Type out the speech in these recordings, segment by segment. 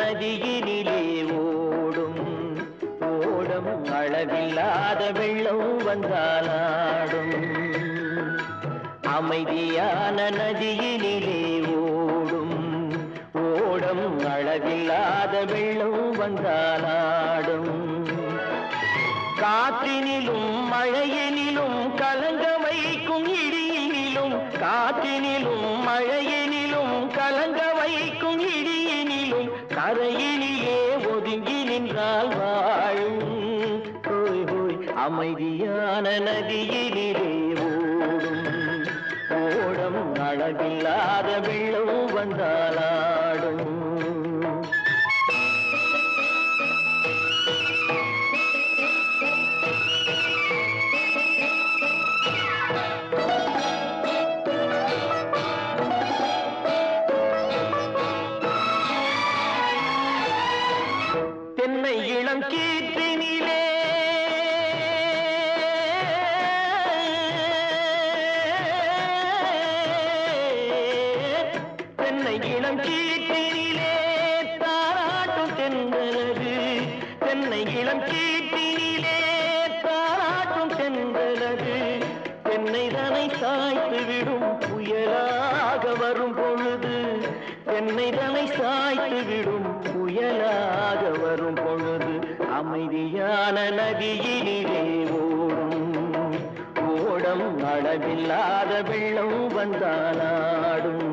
நதியினிலே ஓடும் ஓடம் அளவில்லாத வெள்ளம் வந்தாலாடும் அமைதியான நதியினிலே ஓடும் ஓடம் அளவில்லாத வெள்ளம் வந்தாலாடும் காற்றினிலும் மழையினிலும் கலங்க வைக்கும் இடியினிலும் காற்றினிலும் மழையினிலும் கலங்க வைக்கும் இடியினிலும் கரையினிலே ஒதுங்கி நின்றால் வாழும் ஹோய் ஹோய் அமைதியான நதியினிலே ஓடும் ஓடம் அளவில்லாத வெள்ளம் வந்தாலாடும் தென்னை இளம் கீற்றினிலே தென்னை இளம் கீற்றினிலே தாராட்டும் தென்றலது தென்னை இளம் கீற்றினிலே தாராட்டும் தென்றலது தென்னைதனை சாய்த்து விடும் புயலாக வரும் பொழுது தென்னைதனை சாய்த்து விடும் புயலாக வரும் பொழுது அமைதியான நதியினிலே ஓடும் ஓடம் அளவில்லாத வெள்ளம் வந்தாலாடும்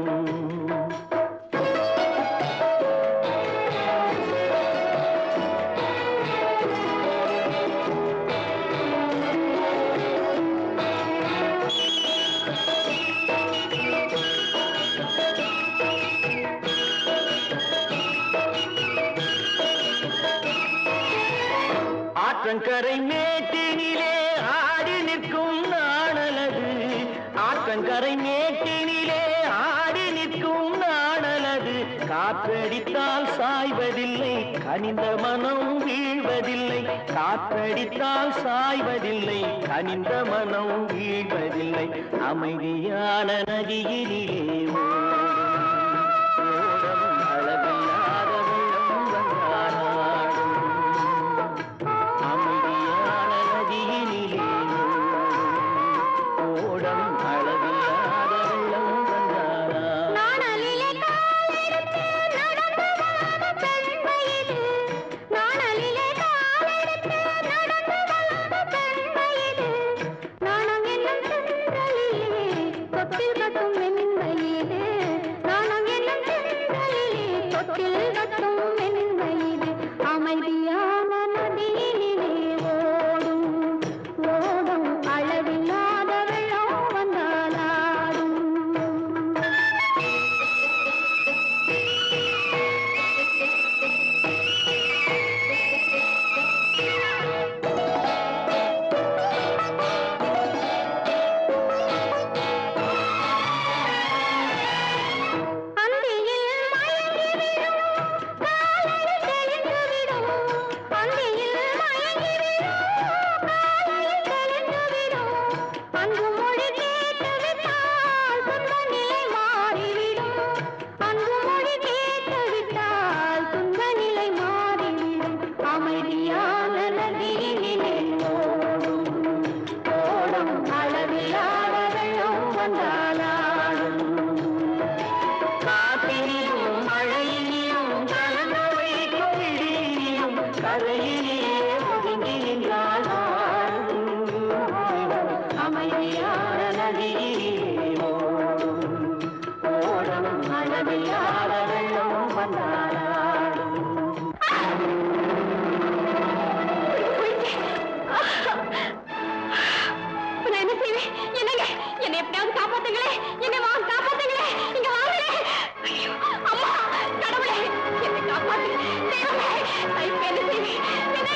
ஆற்றங்கரை மேட்டினிலே ஆடி நிற்கும் நாணலது ஆற்றங்கரை மேட்டினிலே ஆடி நிற்கும் நாணலது காற்றடித்தால் சாய்வதில்லை கனிந்த மனம் வீழ்வதில்லை காற்றடித்தால் சாய்வதில்லை கனிந்த மனம் வீழ்வதில்லை அமைதியான நதியினிலே ஓடும் அளவில்லாத வெள்ளம் வந்தாலாடும் அமைதியான நதியினிலே ஓடம் அளவில்லாத வெள்ளம் வந்தாலாடும் என்ன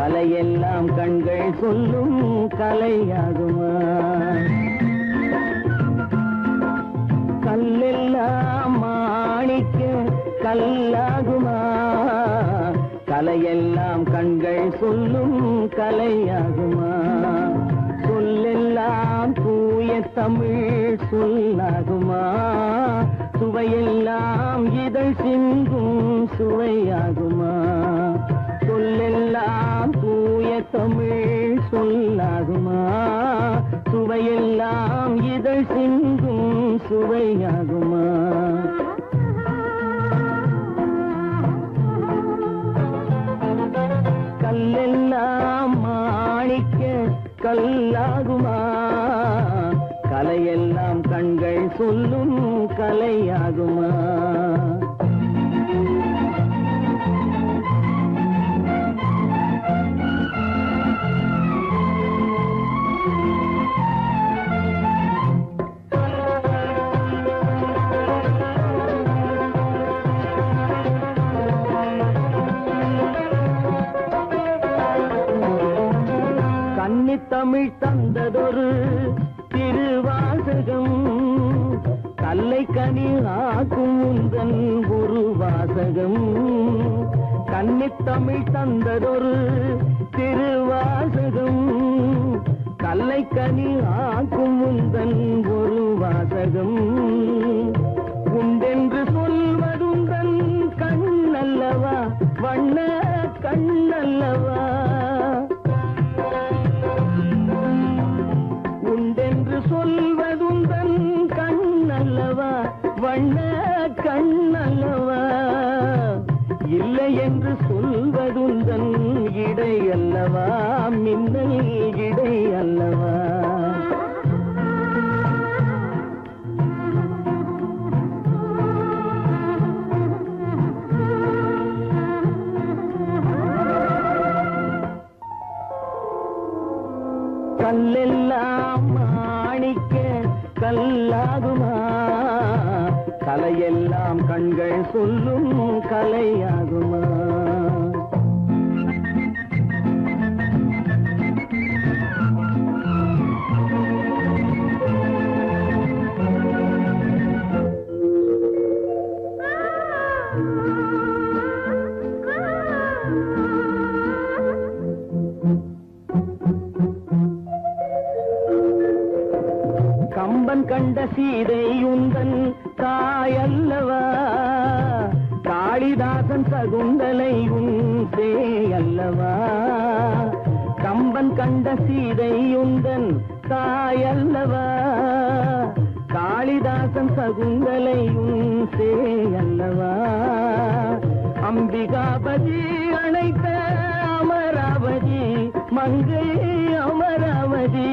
கலையெல்லாம் கண்கள் சொல்லும் கலையாகுமா? கல்லெல்லாம் மாணிக்க கல்லாகுமா? கலையெல்லாம் கண்கள் சொல்லும் கலையாகுமா? சொல்லெல்லாம் தூய தமிழ் சொல்லாகுமா? சுவையெல்லாம் இதழ் சிந்தும் சுவையாகுமா? சொல்லெல்லாம் தூய தமிழ் சொல்லாகுமா? சுவையெல்லாம் இதழ் சிந்தும் சுவையாகுமா? கல்லெல்லாம் மாணிக்க கல்லாகுமா? கலையெல்லாம் கண்கள் சொல்லும் கலையாகுமா? தமிழ் தந்ததொரு திருவாசகம் கல்லை கனி ஆக்கும் உந்தன் ஒரு வாசகம். கன்னித்தமிழ் தந்ததொரு திருவாசகம் கல்லை கனி ஆக்கும் உந்தன் ஒரு வாசகம். உண்டென்று சொல்வதுந்தன் கண்ணல்லவா வண்ண கண்ணல்லவா? சொல்வதுந்தன் கண்ணல்லவா வண்ண கண்ணல்லவா? இல்லை என்று சொல்வதுந்தன் இடை அல்லவா மின்னல் இடை அல்லவா? கல்லெல்லாம் மாணிக்க கல்லாகுமா? கலையெல்லாம் கண்கள் சொல்லும் கலையாகுமா? கம்பன் கண்ட சீதை உந்தன் தாயல்லவா? காளிதாசன் சகுந்தலை உன் சேயல்லவா? கம்பன் கண்ட சீதை உந்தன் தாயல்லவா? காளிதாசன் சகுந்தலை உன் சேயல்லவா? அம்பிகாபதி அணைத்த அமராவதி மங்கை அமராவதி.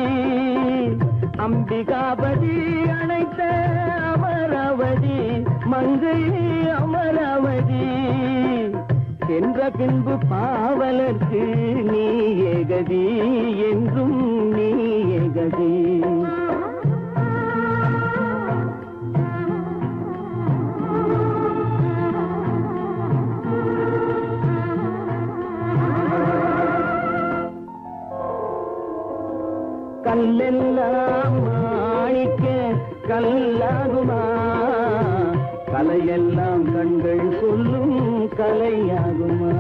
அம்பிகாபதி அணைத்த அமராவதி மங்கை அமராவதி. சென்ற பின்பு பாவலர்க்கு நீ ஏகதி என்றும் நீ ஏகதி. கல்லெல்லாம் மாணிக்க கல்லாகுமா? கலையெல்லாம் கண்கள் சொல்லும் கலையாகுமா?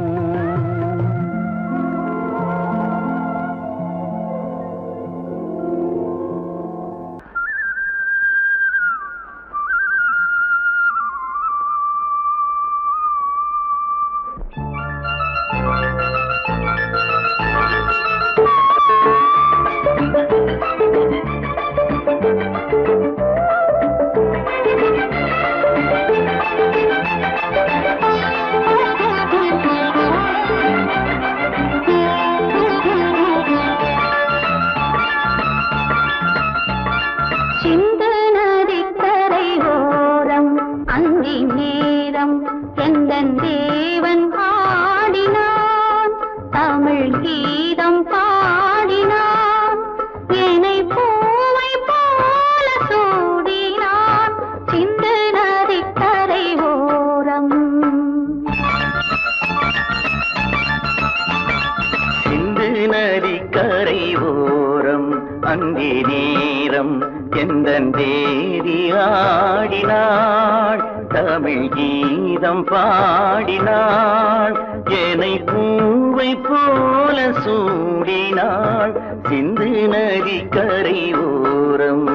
நதி கரை ஓரம் அங்கே நேரம் எந்தன் தேவி ஆடினாள் தமிழ் கீதம் பாடினாள் என்னை பூவை போல சூடினாள் சிந்து நதி கரை ஓரம்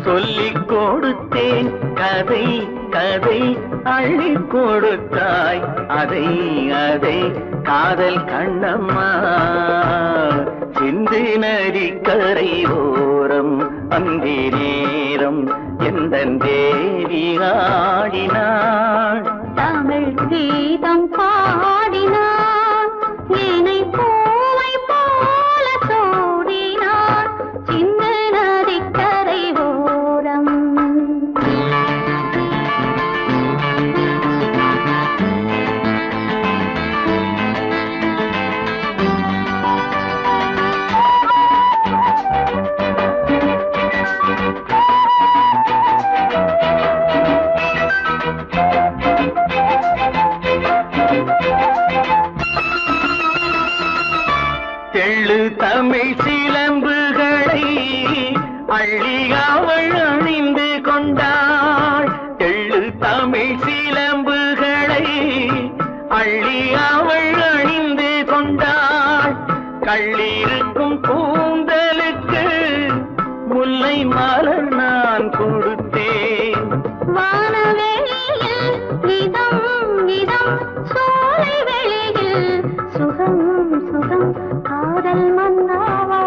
சொல்லிக் கொடுத்தேன் கதை கதை அள்ளி கொடுத்தாய் அதை அதை காதல் கண்ணம்மா சிந்து நதி கரை ஓரம் அந்தி நேரம் எந்தன் தேவி ஆடினாள் தமிழ் கீதம் பாடினாள் என்னை பூவை போல சூடினாள் சிந்து நதி கரை ஓரம் தெள்ளு தமிழ் சிலம்புகளை அள்ளி அவள் அணிந்து கொண்டாள் தெள்ளு தமிழ் சிலம்புகளை அள்ளி அவள் அணிந்து கொண்டாள் கள்ளிருக்கும் கூந்தலுக்கு முல்லை மலர் நான் கொடுத்தேன் வானவெளியில் இதம் இதம் சோலை வெளியில் சுகம் சுகம் காதல் மன்னாவா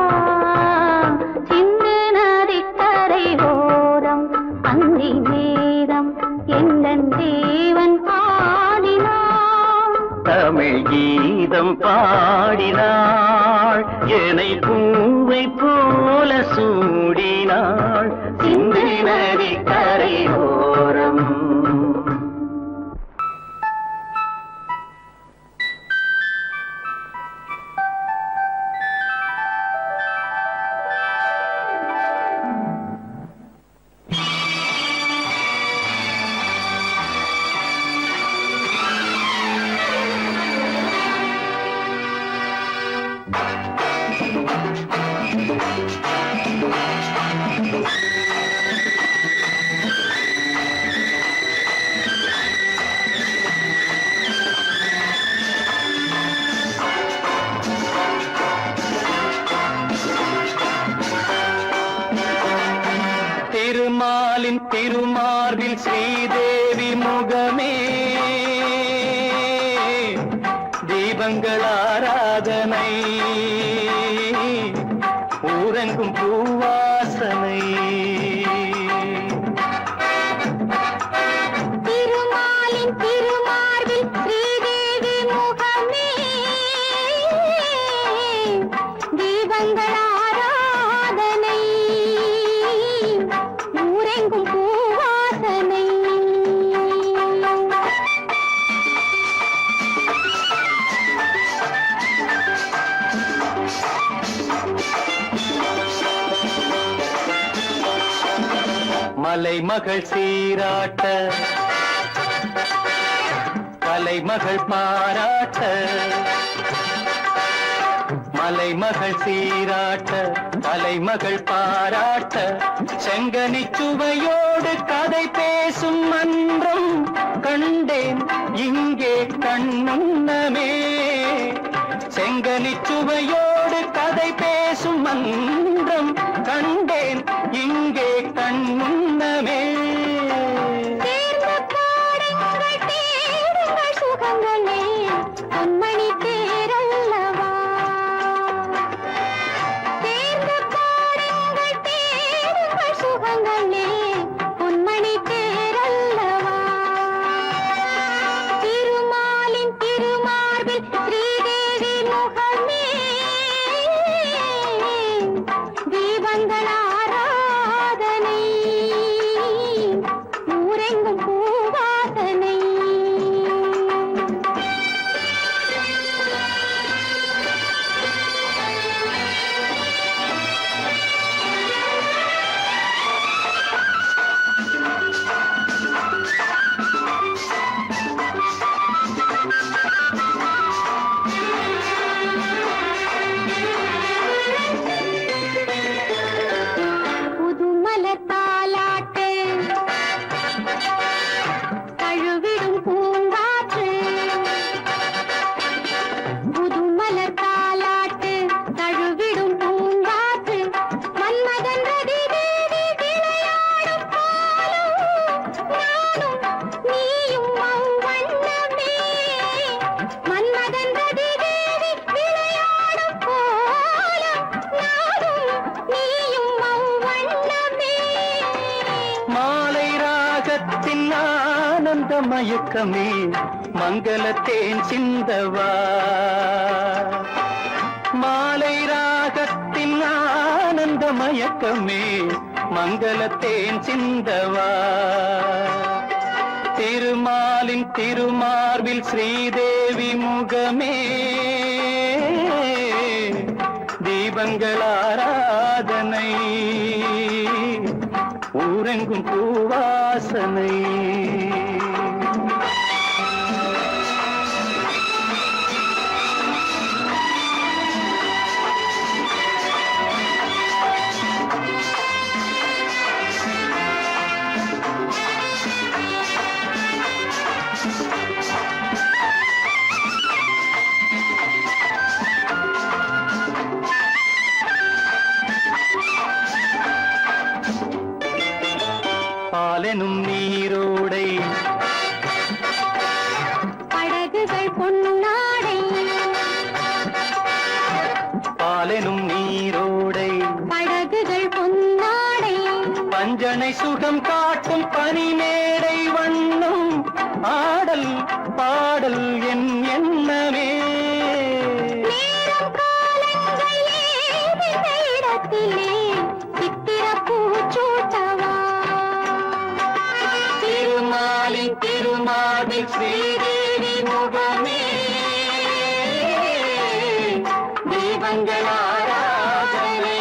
சிந்து நதி கரை ஓரம் அந்தி நேரம் எந்தன் தேவன் பாடினான் தமிழ் கீதம் பாடினாள் என்னை பூவை போல சூடினாள் சிந்து நதி கரை ஓரம் திருமாலின் திருமார்பில் ஸ்ரீதேவி முகமே தீபங்கள் ஆராதனை ஊரெங்கும் பூவாசனை திருமாலின் திருமார்பில் ஸ்ரீதேவி முகமே தீபங்கள் ஆராதனை ஊரெங்கும் பூவாசனை மலைமகள் சீராட்ட கலைமகள் பாராட்ட மலைமகள் சீராட்ட கலைமகள் பாராட்ட செங்கனி சுவையோடு கதை பேசும் மன்றம் கண்டேன் இங்கே கண்முன்னமே செங்கனி சுவையோடு கதை பேசும் மன்றம் கண்டேன் இங்கே கண்முன்னமே தேடுங்கள் சுகங்களே ஆனந்த மயக்கமே மங்களத்தேன் சிந்தவா மாலை ராகத்தின் ஆனந்த மயக்கமே மங்களத்தேன் சிந்தவா திருமாலின் திருமார்பில் ஸ்ரீதேவி முகமே தீபங்கள் ஆராதனை ஊரெங்கும் பூவாசனை பாலெனும் நீரோடை படகுகள் பொன்னாடை பாலெனும் நீரோடை படகுகள் பொன்னாடை பஞ்சனை சுகம் காட்டும் பனிமேடை வண்ணம் ஆடல் பாடல் என் எண்ணமே நேரம் காலங்கள் ஏதின இடத்திலே சித்திர பூச்சூட்டவா திருமாலின் திருமாலில் ஸ்ரீதேவி முகமே தீபங்கள் ஆராதனை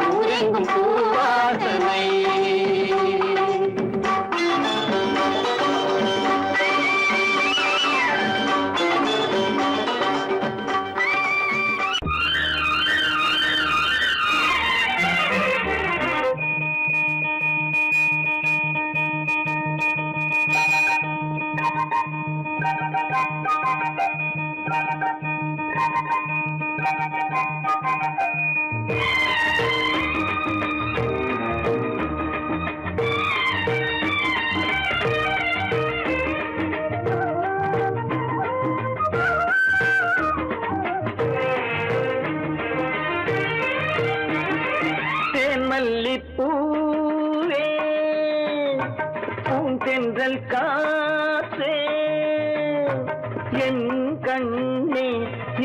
ஊரெங்கும் பூவாசனை மல்லிப்பூவே பூந்தென்றல் காற்றே என் கண்ணே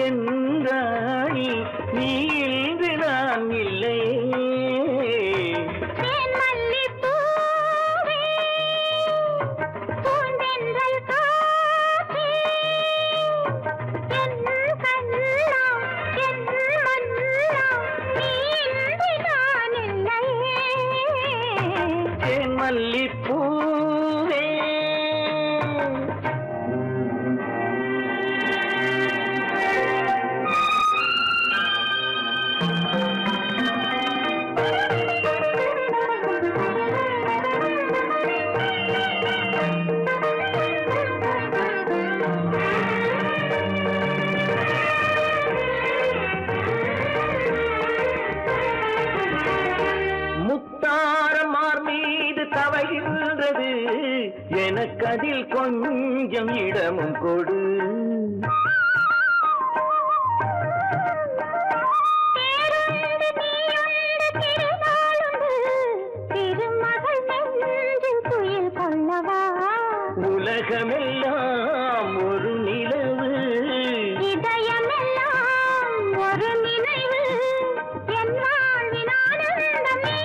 என் ராணி நீ இன்று நான் இல்லை மல்லிப்பூவே தவழ்கின்றது எனக்கதில் கொஞ்சம் இடமும் கொடு உலகமெல்லாம் ஒரு நிலவு இதயமெல்லாம் ஒரு நினைவு என் வாழ்வின் ஆனந்தமே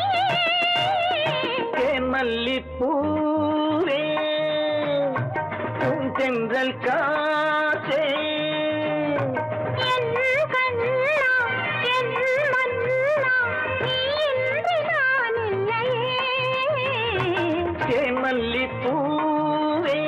மல்லிப்பூவே பூந்தென்றல் காற்றே என் கண்ணா என் மன்னா நீ இன்று நான் இல்லையே மல்லிப்பூவே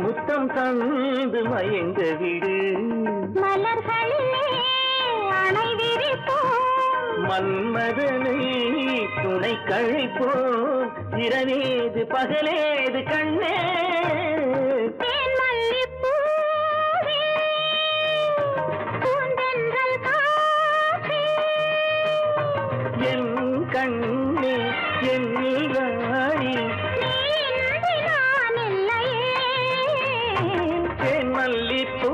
முத்தம் தந்து மயங்க விடு. மலர்களிலே அணை விரிப்போம், மன்மதனை துணை கழிப்போம். இரவேது பகலேது கண்ணே. தேன் மல்லிப்பூவே, பூந்தென்றல் காற்றே, என் கண்ணே என் ராணி, நீ இன்றி நான் இல்லையே. தேன் மல்லிப்பூ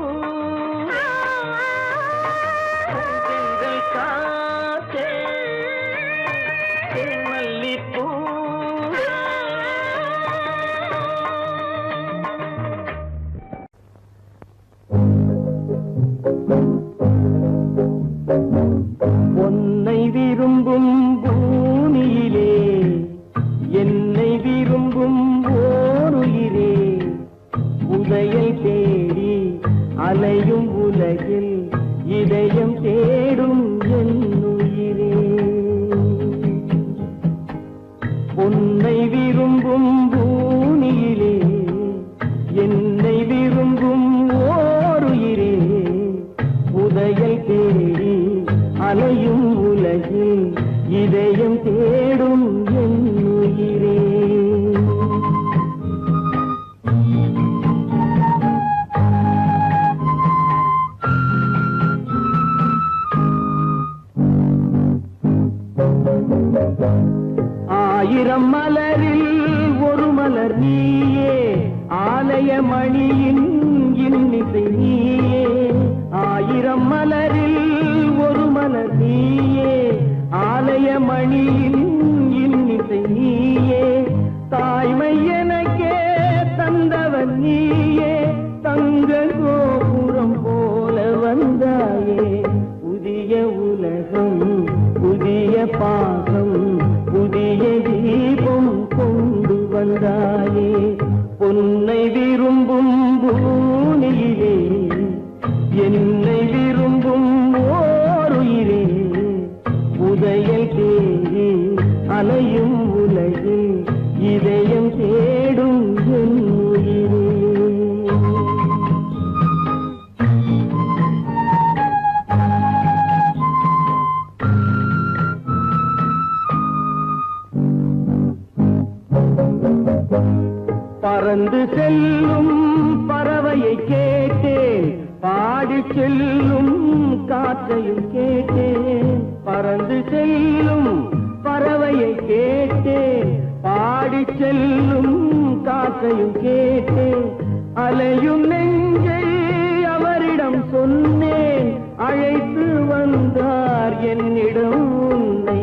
செந்தல் காற்றே, தேன் மல்லிப்பூ. உன்னை விரும்பும் பூமியிலே என்னை விரும்பும் ஓருயிரே, உதயை தேடி அலையும் உலகில் இதயம் தேடும் என் உயிரே. உன்னை விரும்பும் பூமியிலே என்னை விரும்பும் ஓருயிரே, உதயை தேடி அலையும் உலகில் இதயம் தேடும் என் உயிரே. ஆயிரம் மலரில் ஒரு மலர் நீயே, ஆலய மணியின் இன்னிசை நீயே. ஆயிரம் மலரில் ஒரு மலர் நீயே, ஆலய மணியின் இன்னிசை நீயே. தாய்மை எனக்கே தந்தவன் நீயே, தங்க கோபுரம் போல வந்தாயே. புதிய உலகம் புதிய பாகம் புதிய தீபம் கொண்டு வந்தாயே. பொன்னை விரும்பும் பூமியிலே என்னை விரும்பும் ஓருயிரே, உதயை தேடி அலையும் உலகில் இதயம் தேடும் என் உயிரே. பறந்து செல்லும் பறவையை கேட்டேன், பாடி செல்லும் காற்றையும் கேட்டேன். பறந்து செல்லும் பறவையை கேட்டேன், பாடி செல்லும் காற்றையும் கேட்டேன். அலையும் நெஞ்சை அவரிடம் சொன்னேன், அழைத்து வந்தார் என்னிடம் உன்னை.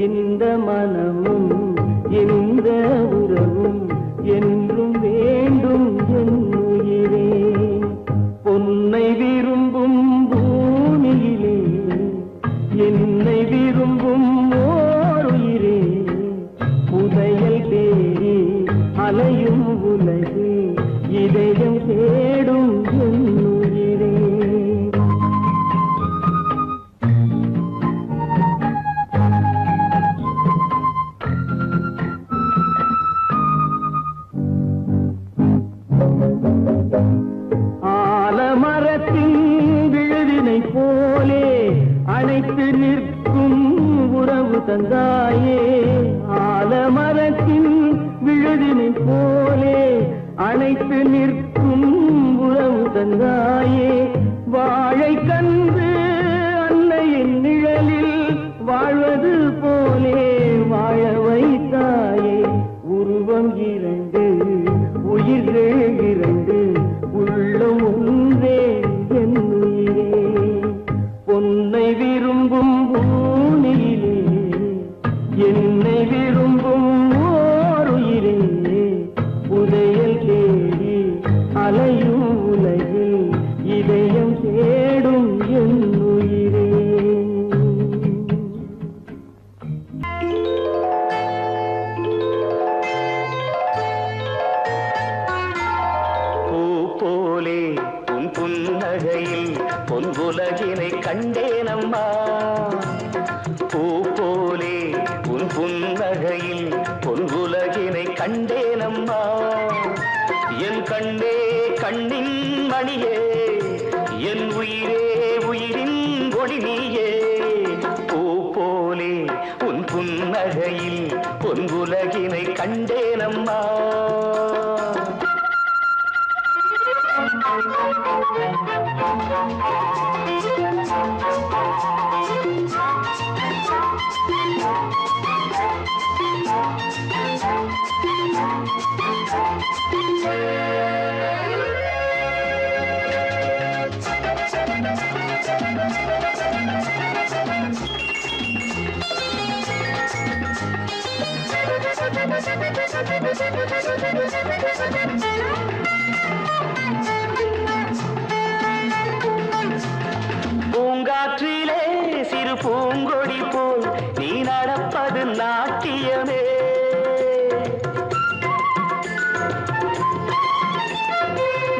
இந்த மனமும் இந்த உறவும் என்றும் வேண்டும் என் உயிரே. பொன்னை விரும்பும் பூமியிலே என்னை விரும்பும் ஓருயிரே, புதையல் தேடி அலையும் உலகு இதயம் தேடும் என் உயிரே. ஆலமரத்தின் விழுதினை போலே அணைத்து நிற்கும் உறவு தந்தாயே. ஆலமரத்தின் விழுதினை போலே அணைத்து நிற்கும் உறவு தந்தாயே. வாழை கன்று அன்னையின் நிழலில் வாழ்வது போலே வாழ வைத்தாயே. உருவம் இரண்டு உயிர்கள் இரண்டு உள்ளம் ஒன்றே என் உயிரே. பொன்னை விரும்பும் பூமியிலே என்னை விரும்பும் ஓருயிரே, புதையல் தேடி அலையும் உலகில் இதயம் தேடும் என் உயிரே. போலே உன் புன்னகையில் பொன்குலகினை கண்டேனம்மா. பூ போலே உன் புன்னகையில் பொன்குலகினை கண்டேனம்மா. என் கண்ணே கண்ணின் மணியே என் உயிரே உயிரின் ஒளி நீயே பூ போலே உன் புன்னகையில் பொன்குலகினை கண்டேனம்மா பூங்காற்றிலே சிறு பூங்கொடி போல் நீ நடப்பது நாட்டியமே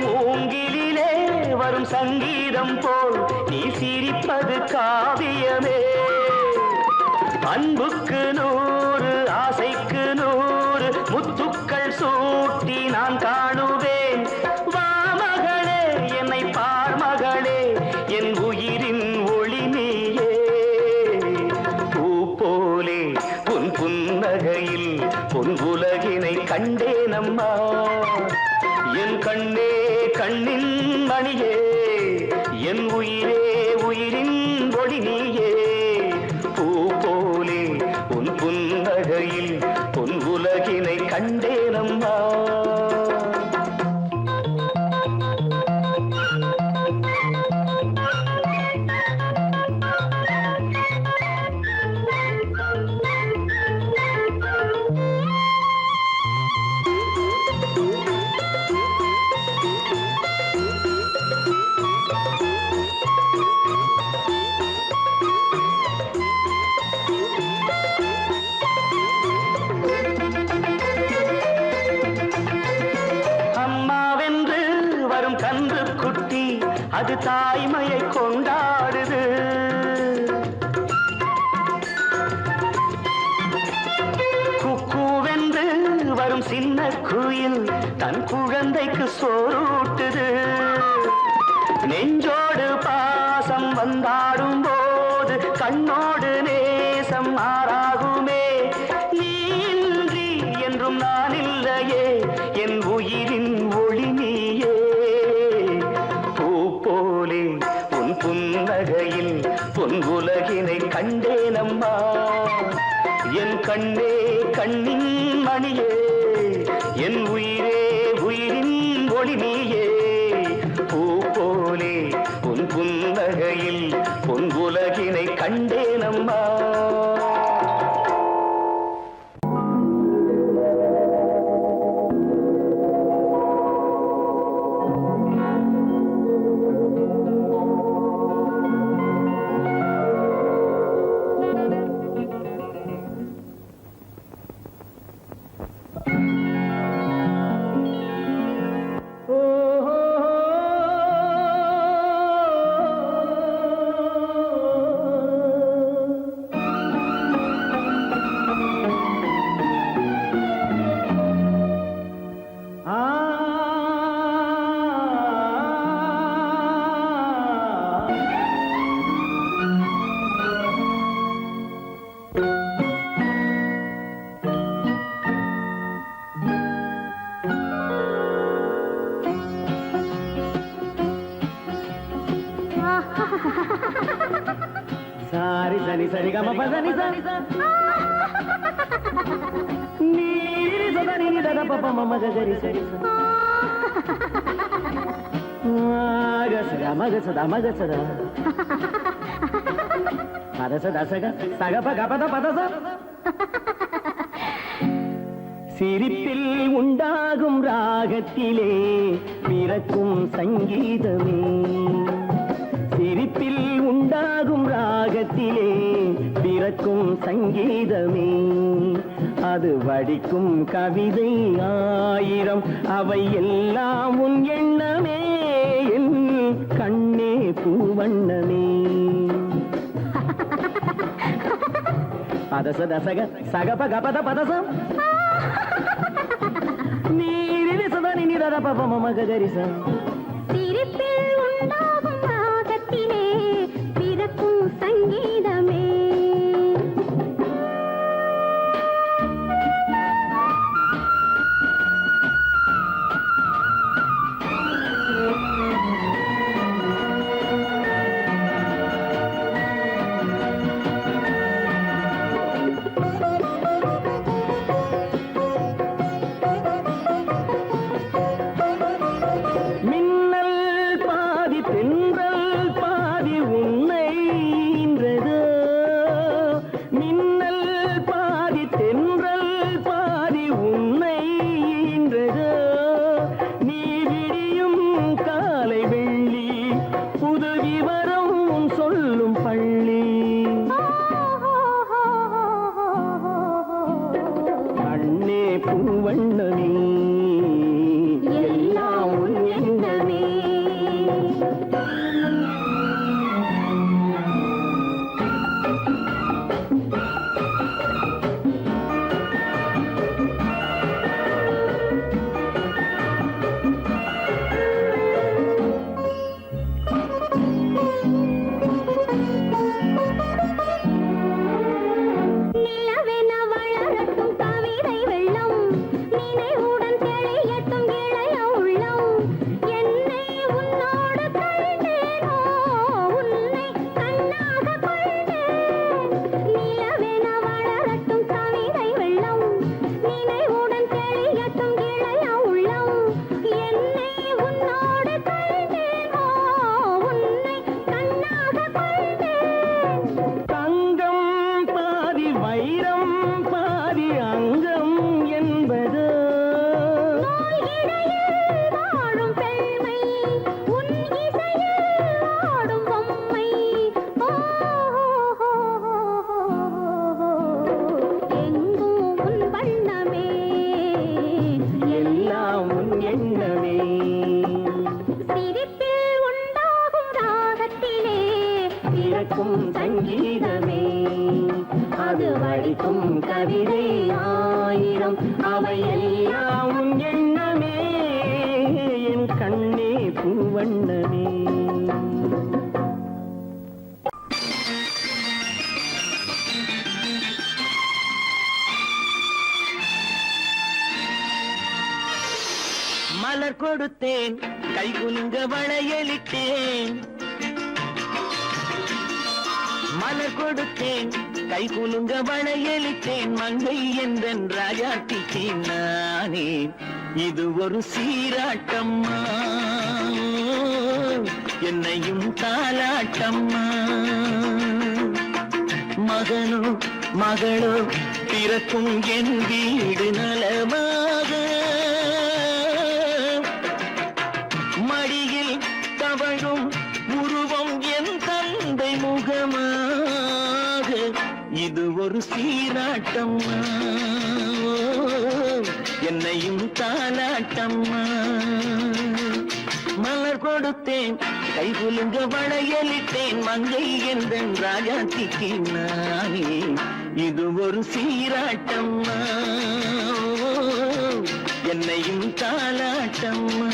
மூங்கிலே வரும் சங்கீதம் போல் நீ சிரிப்பது காவியமே அன்புக்கு 100 ஆசைக்கு 100 முத்துக்கள் சூட்டி நான் காணுவேன் வா மகளே என்னை பார் மகளே என் உயிரின் ஒளி நீயே பூ போலே உன் புன்னகையில் பொன் உலகினை கண்டேனம்மா என் கண்ணே கண்ணின் மணியே என் உயிரே உயிரின் ஒளி நீயே பூ போலே உன் புன்னகையில் பொன் உலகினை கண்டேனம்மா கன்று குட்டி அது தாய்மையை கொண்டாடுது குக்கூவென்று வரும் சின்ன குயில் தன் குழந்தைக்கு சோறூட்டுது நெஞ்சோடு பாசம் வந்தாடும் போது கண்ணோடு நேசம் ஆறாகுமே நீன்றி என்றும் நான் இல்லையே என் உயிரின் ஒளி நீயே போலே உன் புன்னகையில் பொன் உலகினை கண்டேனம்மா என் கண்ணே கண்ணின் மணியே என் உயிரே உயிரின் ஒளி நீயே பூ போலே உன் புன்னகையில் பொன் உலகினை கண்டேனம்மா సారి సని సరి గమ పదని సని నీరి సదని దద పప మమ గరి సరి మగ సద పద సద సగ సగ పగ పద పద சிரிப்பில் உண்டாகும் ராகத்திலே பிறக்கும் சங்கீதமே சிரிப்பில் உண்டாகும் ராகத்திலே பிறக்கும் சங்கீதமே அது வடிக்கும் கவிதை 1000 அவை எல்லாம் உன் எண்ணமே என் கண்ணே பூவண்ணமே பதச தசக சகப கபத பதசம் நீரிலி சதனி நித தத பப மம கரிசா. சிரிப்பில் உண்டாகும் ராகத்திலே பிறக்கும் சங்கீதமே. சங்கீதமே அது வடிக்கும் கவிதை ஆயிரம் அவையெல்லாம் உன் எண்ணமே என் கண்ணே பூவண்ணமே. மலர் கொடுத்தேன் கைகுலுங்க வளையலிட்டேன், மலர் கொடுத்தேன் கைகுலுங்க வளையலிட்டேன், மங்கை என்றன் ராஜாட்டிக்கு நானே இது ஒரு சீராட்டம்மா என்னையும் தாலாட்டம்மா. மகனோ மகளோ பிறக்கும் என் வீடு நலமாக, மடியில் தவழும் உருவம் என் தந்தை முகமாக இது ஒரு சீராட்டம்மா என்னையும் தாலாட்டம்மா. மலர் கொடுத்தேன் கைகுலுங்க வளையலிட்டேன், மங்கை என்றன் ராஜாத்திக்கு நானே இது ஒரு சீராட்டம்மா என்னையும் தாலாட்டம்மா.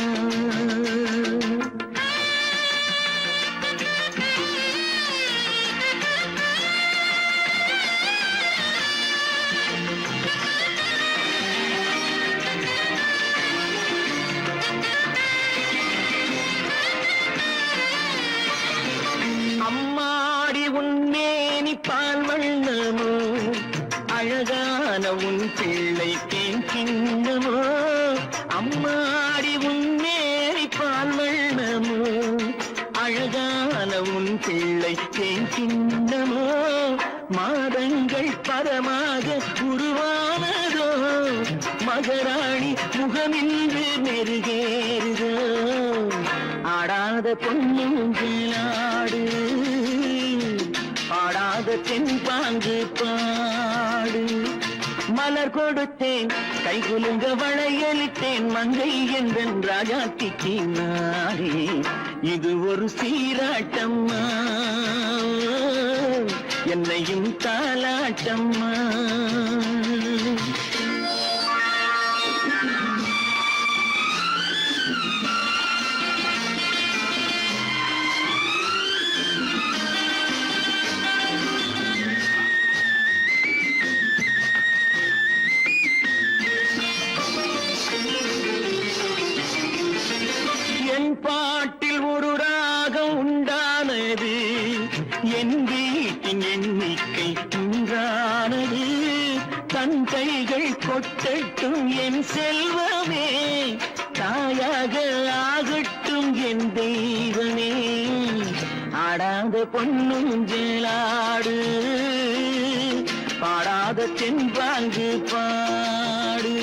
அம்மாடி உன்னேனி பால் வண்ணமோ, அழகான உன் பிள்ளை தேன் கிண்ணமோ, அம்மாடி உன்னேனி பால் வண்ணமோ, அழகான உன் பிள்ளை தேன் கிண்ணமோ, மாதங்கள் பரமாக உருவானதோ, மகராணி முகமின்று மெருகேறுதோ, ஆடாத பொன்னுங்களாடு பாடாத தென்பாங்கு பாடு. மலர் கொடுத்தேன் கைகுலுங்க வளையலிட்டேன், மங்கை என்றன் ராஜாத்திக்கு நானே இது ஒரு சீராட்டம்மா என்னையும் தாலாட்டம்மா. பாட்டில் ஒரு ராகம் உண்டானது, என் வீட்டின் எண்ணிக்கை உண்டானது. தன் கைகள் கொட்டட்டும் என் செல்வமே, தாயாக ஆகட்டும் என் தெய்வமே. ஆடாத பொன்னுஞ்சேலாடு, பாடாத தென்பாங்கு பாடு.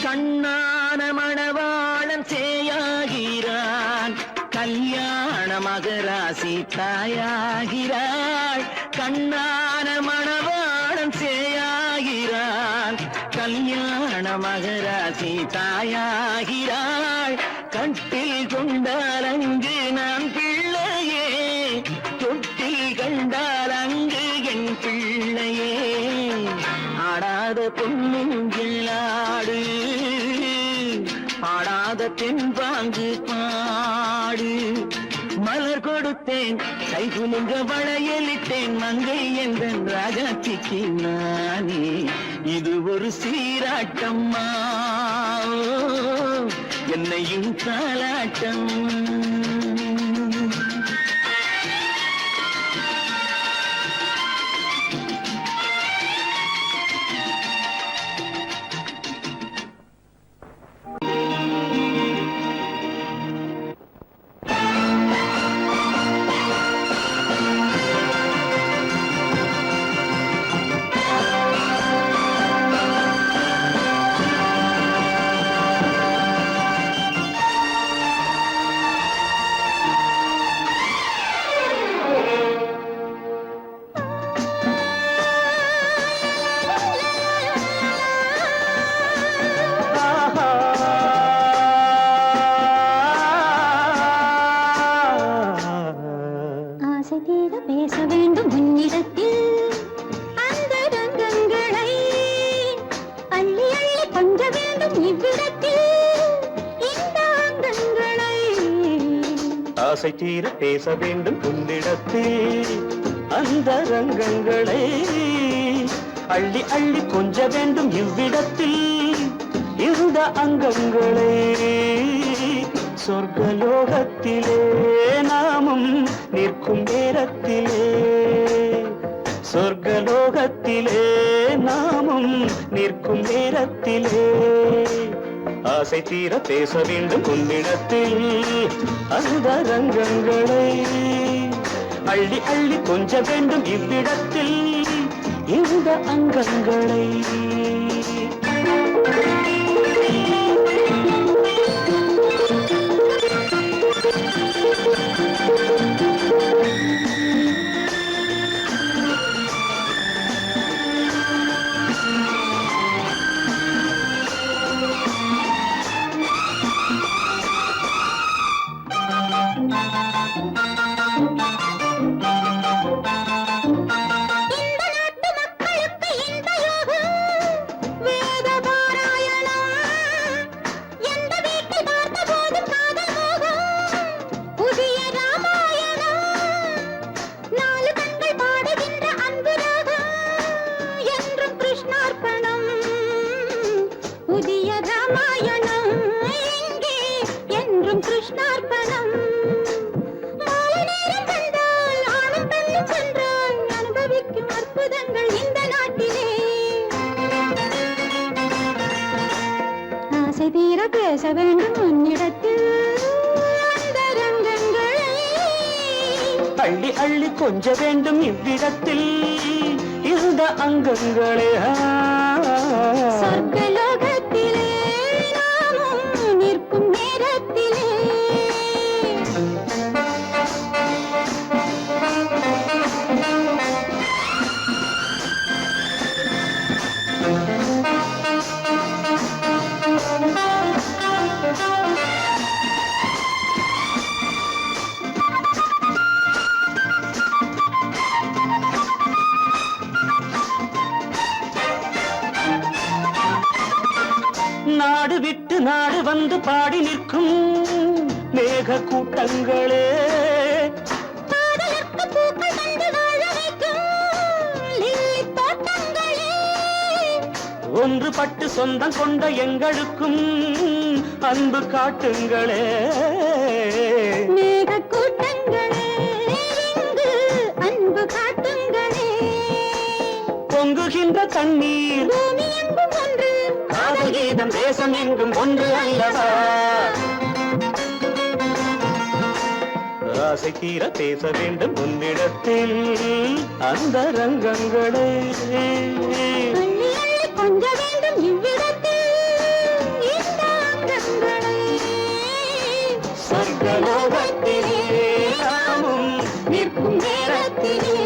கண்ணான மணவாளன் சேயாகிறான், கல்யாண மகராசி தாயாகிறாள். கண்ணான மணவாளன் சேயாகிறான், கல்யாண மகராசி தாயாகிறாள். கட்டில் கொண்டால் அங்கு நான் பிள்ளையே, தொட்டில் கண்டால் அங்கு என் பிள்ளையே. ஆடாத பொன்னுஞ்சேலாடு, பாடாத தென்பாங்கு பாடு. மலர் கொடுத்தேன் கைகுலுங்க வளையலிட்டேன், மங்கை என்ற ராஜாத்திக்கு நானே. இது ஒரு சீராட்டம்மா, என்னையும் தாலாட்டம். பேச வேண்டும் உன்னிடத்தில் அந்த ரங்கங்களை அள்ளி அள்ளி கொஞ்ச வேண்டும் இவ்விடத்தில் இந்த அங்கங்களை. ஆசை தீர பேச வேண்டும் உன்னிடத்தில் அந்த ரங்கங்களை அள்ளி அள்ளி கொஞ்ச வேண்டும் இவ்விடத்தில் இந்த அங்கங்களை. சொர்க்கலோகத்திலே நாமும் நிற்கும் நேரத்திலே, சொர்க்கலோகத்திலே நாமும் நிற்கும் நேரத்திலே. ஆசை தீர பேச வேண்டும் உன்னிடத்தில் அந்த ரங்கங்களை அள்ளி அள்ளி கொஞ்ச வேண்டும் இவ்விடத்தில் இந்த அங்கங்களை. கிருஷ்ணார்ப்பணம். மாலை நேரம் கண்டால் ஆணும் பெண்ணும் சென்றால் அனுபவிக்கும் அற்புதங்கள் இந்த நாட்டிலே. ஆசை தீர பேச வேண்டும் உன்னிடத்தில் அந்த ரங்கங்களை அள்ளி அள்ளி கொஞ்ச வேண்டும் இவ்விடத்தில் இந்த அங்கங்களே. சொர்க்கலோகத்திலே நாமும் நிற்கும் நேரத்திலே. வந்து பாடி நிற்கும் மேக கூட்டங்களே, பாடலுக்கு பூக்கள் கண்டு வாழ வைக்கும் லில்லி தோட்டங்களே, ஒன்றுபட்டு சொந்தம் கொண்ட எங்களுக்கும் அன்பு காட்டுங்களே. மேக கூட்டங்களே இங்கு அன்பு காட்டுங்களே. பொங்குகின்ற தண்ணீர் பூமி எங்கும் ஒன்று, காதல் கீதம் தேசம் எங்கும் ஒன்று அல்லவா. ஆசை தீர பேச வேண்டும் உன்னிடத்தில் அந்த ரங்கங்களே. அள்ளி அள்ளி கொஞ்ச வேண்டும் இவ்விடத்தில் இந்த அங்கங்களே. சொர்க்கலோகத்திலே நாமும் நிற்கும் நேரத்திலே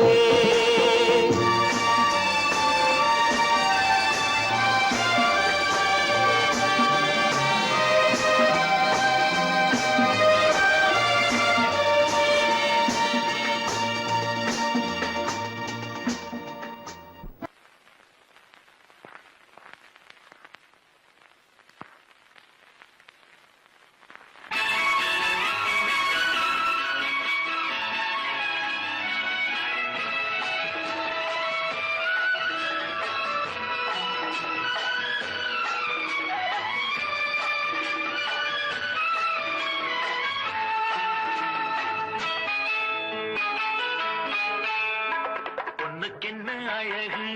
பொண்ணுக்கென்ன அழகு,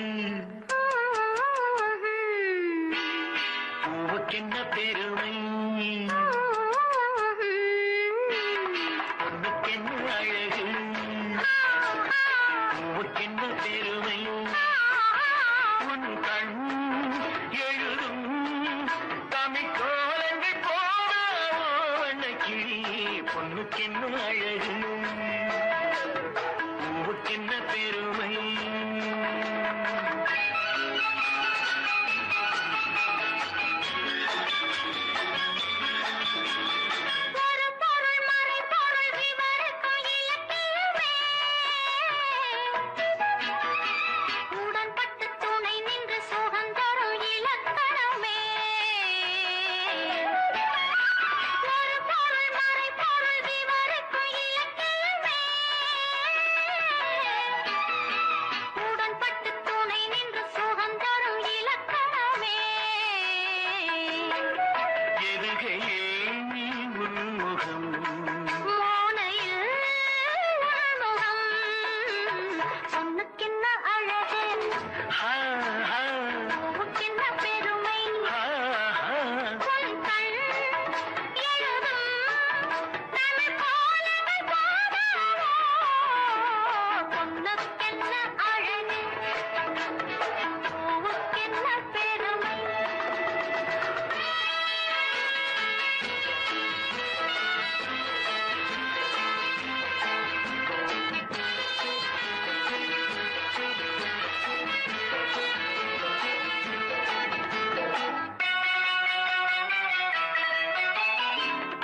பூவுக்கென்ன பெருமை. பொண்ணுக்கென்ன அழகு, பூவுக்கென்ன பெருமை. உன் கண் எழுதும் தமிழ் கோலங்கள் போதாவோ வண்ணக்கிளி. பொண்ணுக்கென்ன அழகு, பூவுக்கென்ன பெருமை.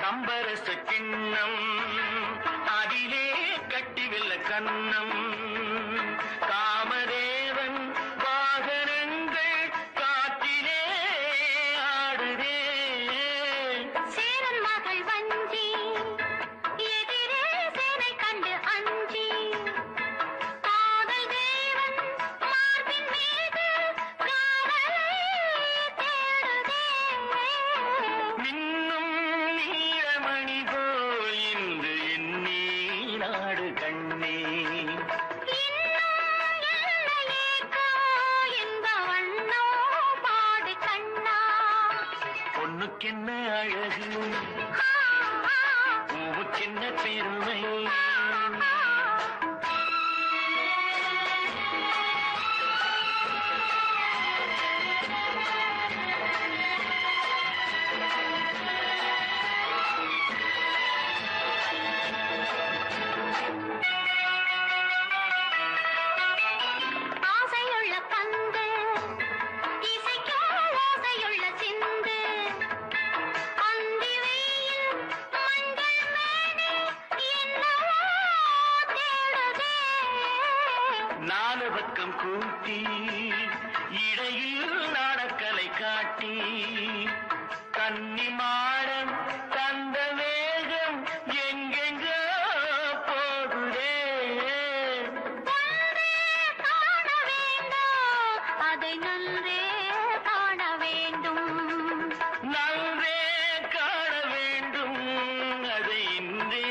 கம்பரச கிண்ணம் அதிலே கட்டிவில்ல கண்ணம். காமதேவன் வாகனங்கள் காற்றிலே ஆடுதே. சேரன் மகள் வஞ்சி எதிரே சேனை கண்டு அஞ்சி. காதல் தேவன் மார்பின் மீது காவலை தேடுதே. மின்னும் நீலமணி போல் இன்று எண்ணி நாடு கண்ணே. பொண்ணுக்கென்ன அழகு, பூவுக்கென்ன பெருமை. ஆசையுள்ள பந்து இசைக்கோ ஓசையுள்ள சிந்து. அந்தி வெயில் மங்கள் மேனி என்னவோ தேடுதே. நாலு பக்கம் கூட்டி இடையில் நாடக்கலை காட்டி கன்னிமாடம் தந்த வேகம் எங்கெங்கோ போகுதே. காண வேண்டும், அதை நன்றே காண வேண்டும். நன்றே காண வேண்டும், அதை இன்றே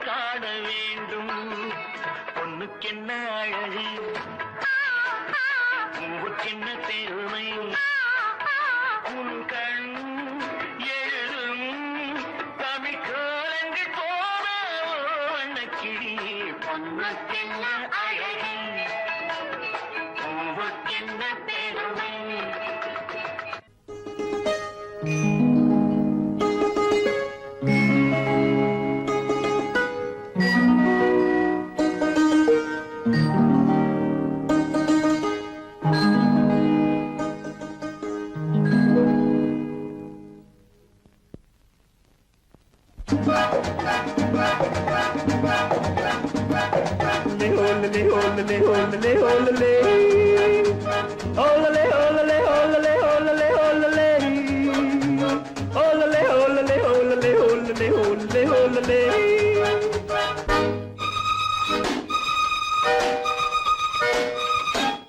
காண வேண்டும். பொண்ணுக்கென்ன அழகு, பூவுக்கென்ன பெருமை, உன் கண் எழுதும் தமிழ் கோலங்கள் போல வண்ணக்கிளி. பொண்ணுக்கென்ன அழகு, பூவுக்கென்ன பெருமை.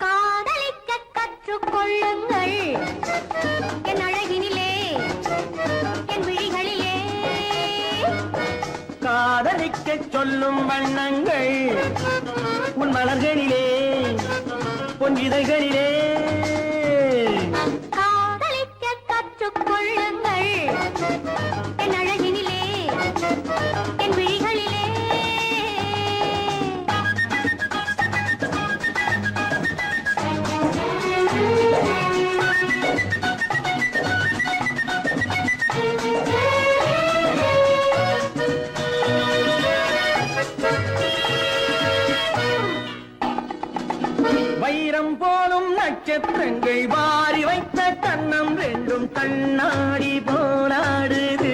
காதலிக்க கற்றுக்கொள்ளுங்கள் என் அழகினிலே, என் விழிகளிலே. காதலிக்கச் சொல்லும் வண்ணங்கள் உன் மலர்களிலே, பொன் இதழ்களிலே. காதலிக்க கற்றுக்கொள்ளுங்கள் என் அழகினிலே, என் விழிகளிலே. வைரம் போலும் நட்சத்திரங்கள் வாரி வைத்த கண்ணம் ரெண்டும் கண்ணாடி போலாடுது.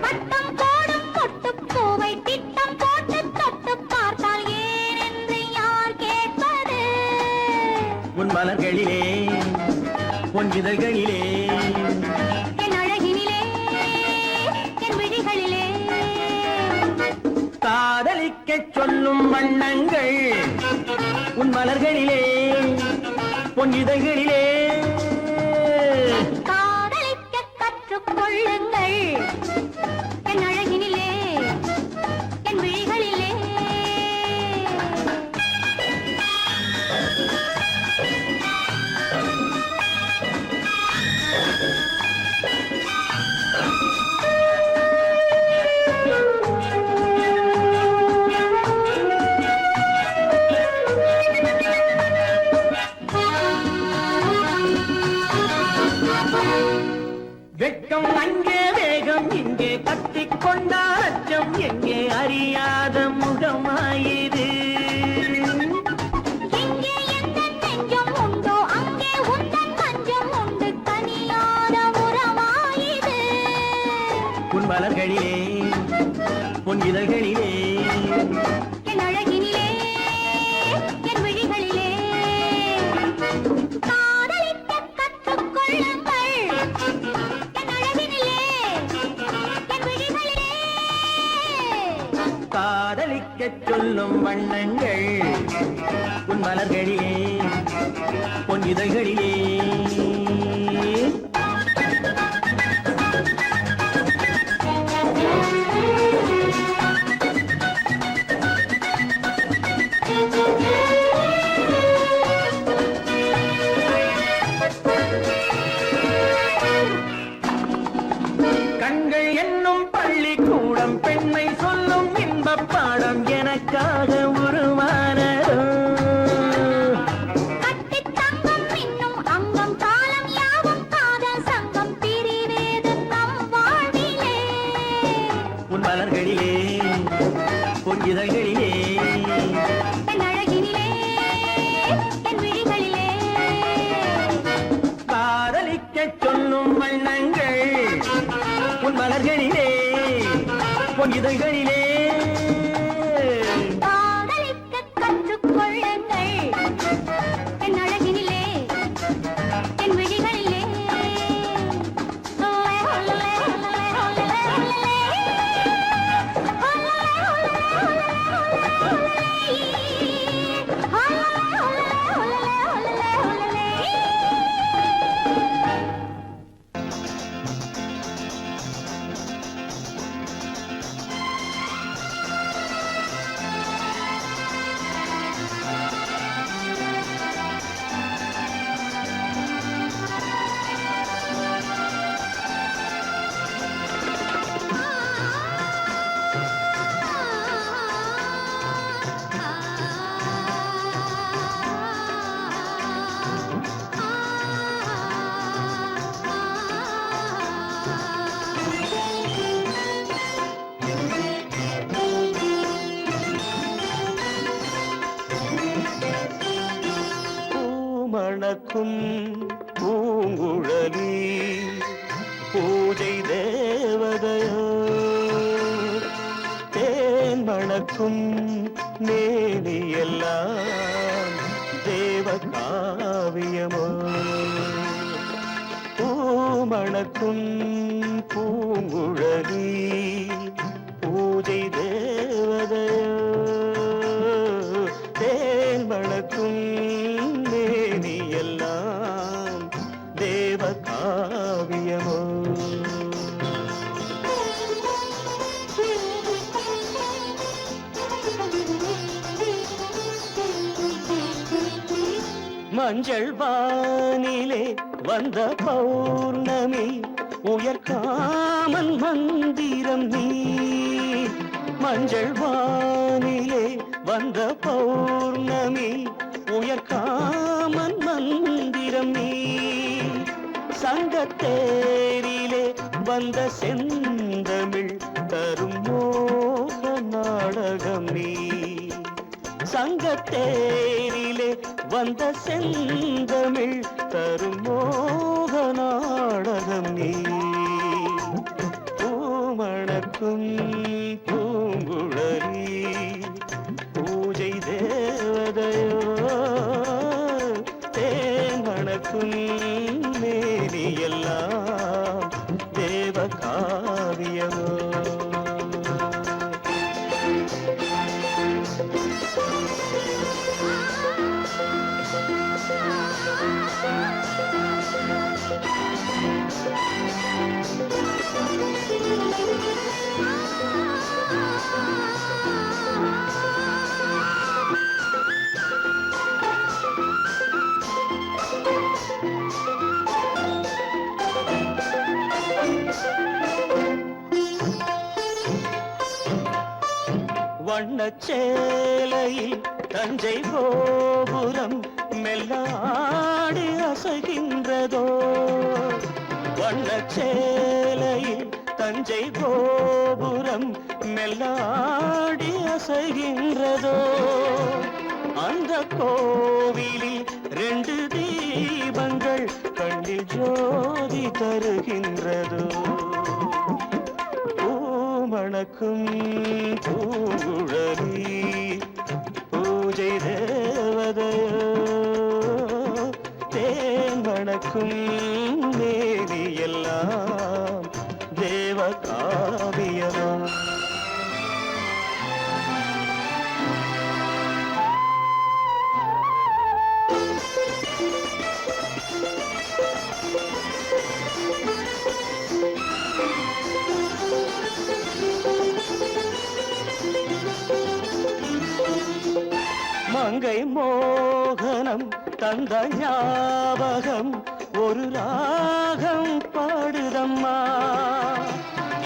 வட்டம் போடும் பொட்டுப்பூவை திட்டம் போட்டு தொட்டு பார்த்தால் ஏன் என்று யார் கேட்பது? உன் மலர்களிலே, பொன் இதழ்களிலே. என் அழகினிலே, என் விழிகளிலே. காதலிக்கச் சொல்லும் வண்ணங்கள் உன் மலர்களிலே, பொன் இதழ்களிலே. காதலிக்க கற்றுக்கொள்ளுங்கள் என் அழகினிலே, என் விழிகளிலே. வெட்கம் அங்கே, வேகம் இங்கே, கத்திக் கொண்டால் அச்சம் எங்கே, அறியாத முகமாயிது. எங்கே எந்தன் நெஞ்சம் உண்டோ அங்கே உந்தன் மஞ்சம் உண்டு, தனியாத உறவாயிது. உன் மலர்களிலே, பொன் இதழ்களிலே. என் அழகினிலே, என் விழிகளிலே. காதலிக்க கற்றுக்கொள்ளுங்கள் என் அழகினிலே, என் விழிகளிலே. காதலிக்கச் சொல்லும் வண்ணங்கள் உன் மலர்களிலே, பொன் இதழ்களிலே. கண்கள் என்னும் பள்ளிக்கூடம் பெண்மை சொல்லும் இன்பப் பாடம் எனக்காக உருவானதோ. கட்டித் தங்கம் இன்னும் அங்கம் காலம் யாவும் காதல் சங்கம் பிரிவேது நம் வாழ்விலே. உன் மலர்களிலே, பொன் இதழ்களிலே. என் அழகினிலே, என் விழிகளிலே. காதலிக்கச் சொல்லும் வண்ணங்கள் உன் மலர்களிலே, பொன் இதழ்களிலே. காதலிக்க கற்றுக்கொள்ளுங்கள் என் அழகினிலே, மணக்கும் பூங்குழலி பூஜை தேவதையோ தேன் மணக்கும் மேனியெல்லாம் தேவ காவியமோ பூமணக்கும் பூங்குழலி பூஜை தேவதையோ தேன் மணக்கும் மேனியெல்லாம் தேவ காவியமோ மஞ்சள் வானிலே வந்த பௌர்ணமி உயர்காமன் மந்திரம் நீ மஞ்சள் வானிலே வந்த பௌர்ணமி உயர்காமன் மந்திரம் நீ சங்கத்தேரிலே வந்த செந்தமிழ் தரும் மோக நாடகம் நீ சங்கத்தேரிலே வந்த செந்தமிழ் தரும் மோக நாடகம் நீ பூமணக்கும் பூங்குழலி பூஜை தேவதையோ தேன் மணக்கும் மேனியெல்லாம் தேவ காவியமோ வண்ணச்சேலையில் தஞ்சை கோபுரம் மெல்லாடி அசைகின்றதோ வண்ணச்சேலையில் தஞ்சை கோபுரம் மெல்லாடி அசைகின்றதோ அந்த கோவிலில் 2 தீபங்கள் கண்ணில் ஜோதி தருகின்றதோ மணக்கும் பூங்குழலி பூஜை தேவதையோ தேன் மணக்கும் மேனியெல்லாம் தேவ காவியமோ மங்கை மோகனம் தந்த ஞாபகம் ஒரு ராகம் பாடுதம்மா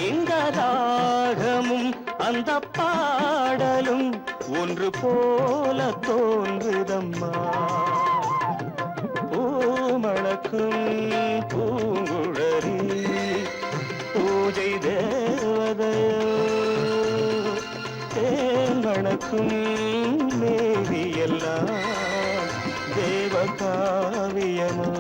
இந்த ராகமும் அந்த பாடலும் ஒன்று போல தோன்றுதம்மா பூமணக்கும் பூங்குழலி பூஜை தேவதையோ தேன் மணக்கும் மேனியெல்லாம் தேவ காவியமோ